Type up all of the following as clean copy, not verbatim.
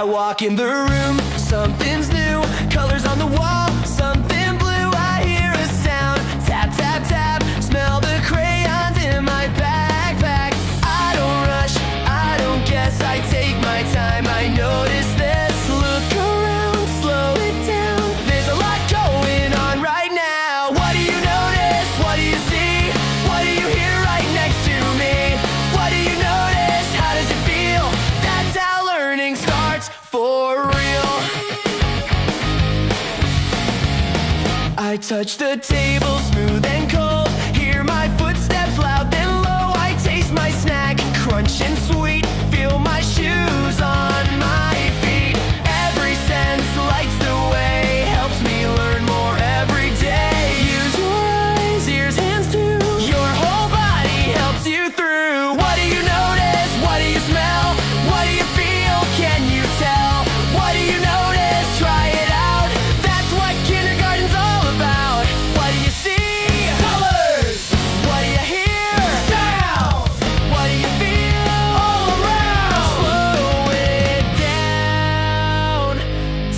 walk in the room, something's new. Colors on the wall, something blue. I hear a sound, tap, tap, tap. Smell the crayons in my backpack. I don't rush, I don't guess. I take my time, I notice this. Look around, slow it down. There's a lot going on right now. What do you notice? What do you see? What do you hear right next to me? What do you notice? How does it feel? That's how learning starts for real. I touch the table, smooth and cold. Hear my footsteps loud then low. I taste my snack, crunch and sweet. Feel my shoes on my feet. Every sense lights the way, helps me learn more every day. Use your eyes, ears, hands too. Your whole body helps you through. What do you notice? What do you smell? What do you feel? Can you tell? What do you notice? Try it out. That's what kindergarten's all about. What do you see? Colors. What do you hear? Sounds. What do you feel? All around. Slow it down.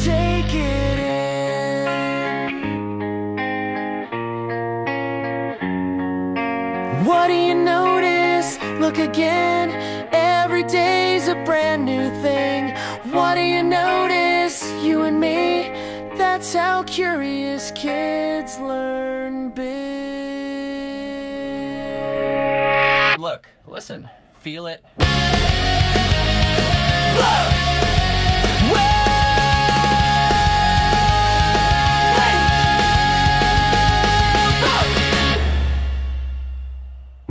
Take it in. What do you notice? Look again. Every day's a brand new thing. What do you notice? You and me. That's how curious kids learn big. Look, listen, feel it. Look!